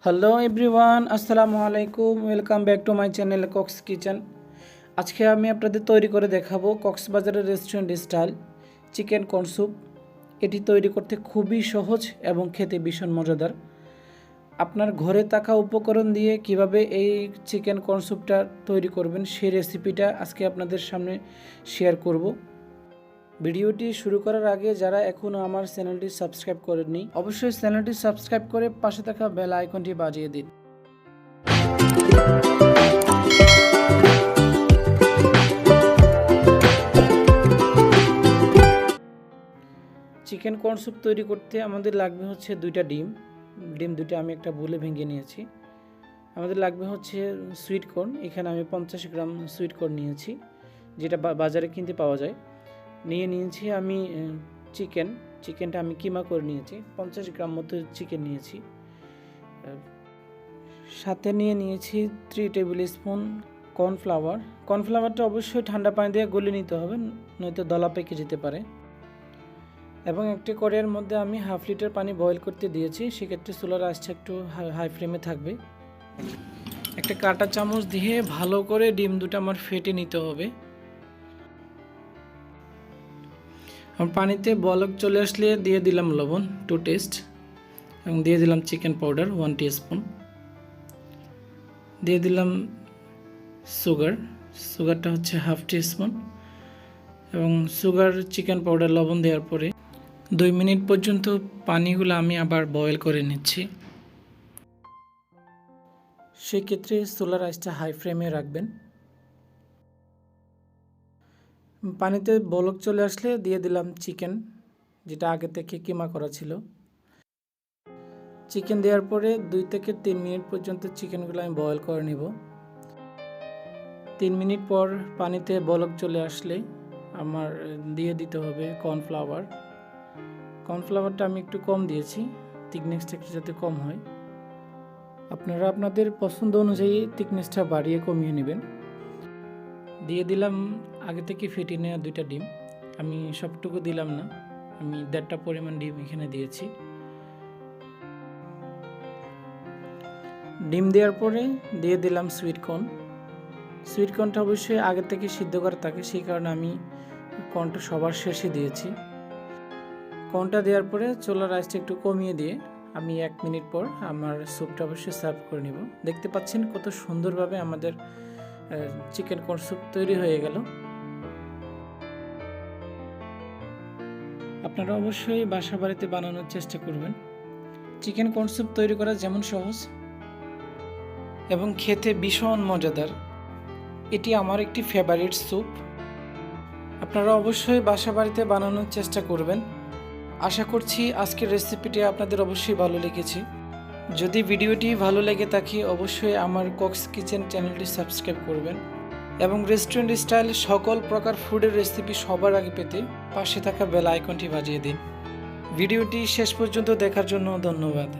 Hello everyone, আসসালামু আলাইকুম। Welcome back to my channel Cox kitchen. আজকে আমি আপনাদের তৈরি করে দেখাবো কক্সবাজারের restaurant style chicken corn soup. এটি তৈরি করতে খুবই সহজ এবং খেতে ভীষণ মজাদার। আপনার ঘরে থাকা উপকরণ দিয়ে কিভাবে এই চিকেন কর্ন স্যুপটা তৈরি করবেন সেই রেসিপিটা আজকে আপনাদের সামনে শেয়ার করব। ভিডিওটি শুরু করার আগে যারা এখনও আমার চ্যানেলটি সাবস্ক্রাইব করেননি, অবশ্যই চ্যানেলটি সাবস্ক্রাইব করে পাশে থাকা বেল আইকনটি বাজিয়ে দিন। চিকেন কর্ন স্যুপ তৈরি করতে আমাদের লাগবে হচ্ছে দুইটা ডিম দুইটা আমি একটা বুলে ভেঙে নিয়েছি। আমাদের লাগবে হচ্ছে সুইট কর্ন। এখানে আমি 50 গ্রাম সুইট কর্ন নিয়েছি, যেটা বাজারে কিনতে পাওয়া যায়। নিয়েছি আমি চিকেনটা আমি কিমা করে নিয়েছি। 50 গ্রাম মতো চিকেন নিয়েছি। সাথে নিয়েছি 3 টেবিল স্পুন কর্নফ্লাওয়ারটা অবশ্যই ঠান্ডা পানি দিয়ে গলে নিতে হবে, নয়তো দলা পেকে যেতে পারে। এবং একটি কড়াইয়ের মধ্যে আমি হাফ লিটার পানি বয়েল করতে দিয়েছি। সেক্ষেত্রে চুলার আঁচটা একটু হাই ফ্লেমে থাকবে। একটা কাঁটা চামচ দিয়ে ভালো করে ডিম দুটো আমার ফেটে নিতে হবে। পানিতে বলক চলে আসলে দিয়ে দিলাম লবণ 2 টেস্ট এবং দিয়ে দিলাম চিকেন পাউডার 1 টিস্পুন। দিয়ে দিলাম সুগারটা হচ্ছে হাফ টিস্পুন এবং চিকেন পাউডার লবণ দেওয়ার পরে 2 মিনিট পর্যন্ত পানিগুলো আমি আবার বয়েল করে নিচ্ছি। সেক্ষেত্রে চুলার আঁচটা হাই ফ্লেমে রাখবেন। পানিতে বলক চলে আসলে দিয়ে দিলাম চিকেন, যেটা আগে থেকে কিমা করা ছিল। চিকেন দেওয়ার পরে 2 থেকে 3 মিনিট পর্যন্ত চিকেনগুলো আমি বয়েল করে নেব। 3 মিনিট পর পানিতে বলক চলে আসলে আমার দিয়ে দিতে হবে কর্নফ্লাওয়ারটা আমি একটু কম দিয়েছি, থিকনেসটা একটু যাতে কম হয়। আপনারা আপনাদের পছন্দ অনুযায়ী থিকনেসটা বাড়িয়ে কমিয়ে নেবেন। দিয়ে দিলাম আগে থেকে ফেটে নেওয়া 2টা ডিম। আমি সবটুকু দিলাম না, আমি 1.5টা পরিমাণ ডিম এখানে দিয়েছি। ডিম দেওয়ার পরে দিয়ে দিলাম সুইট কর্নটা অবশ্যই আগে থেকে সিদ্ধ করা থাকে, সেই কারণে আমি কর্নটা সবার শেষে দিয়েছি। কর্নটা দেওয়ার পরে চুলার আঁচটা একটু কমিয়ে দিয়ে আমি 1 মিনিট পর আমার স্যুপটা অবশ্যই সার্ভ করে নেব। দেখতে পাচ্ছেন কত সুন্দরভাবে আমাদের চিকেন কর্ন স্যুপ তৈরি হয়ে গেল। আপনারা অবশ্যই বাসা বাড়িতে বানানোর চেষ্টা করবেন। চিকেন কর্ন স্যুপ তৈরি করা যেমন সহজ এবং খেতে ভীষণ মজাদার। এটি আমার একটি ফেভারিট স্যুপ। আপনারা অবশ্যই বাসা বাড়িতে বানানোর চেষ্টা করবেন। আশা করছি আজকের রেসিপিটি আপনাদের অবশ্যই ভালো লেগেছে। যদি ভিডিওটি ভালো লেগে থাকে অবশ্যই আমার কক্স কিচেন চ্যানেলটি সাবস্ক্রাইব করবেন এবং রেস্টুরেন্ট স্টাইল সকল প্রকার ফুডের রেসিপি সবার আগে পেতে পাশে থাকা বেল আইকনটি বাজিয়ে দিন। ভিডিওটি শেষ পর্যন্ত দেখার জন্য ধন্যবাদ।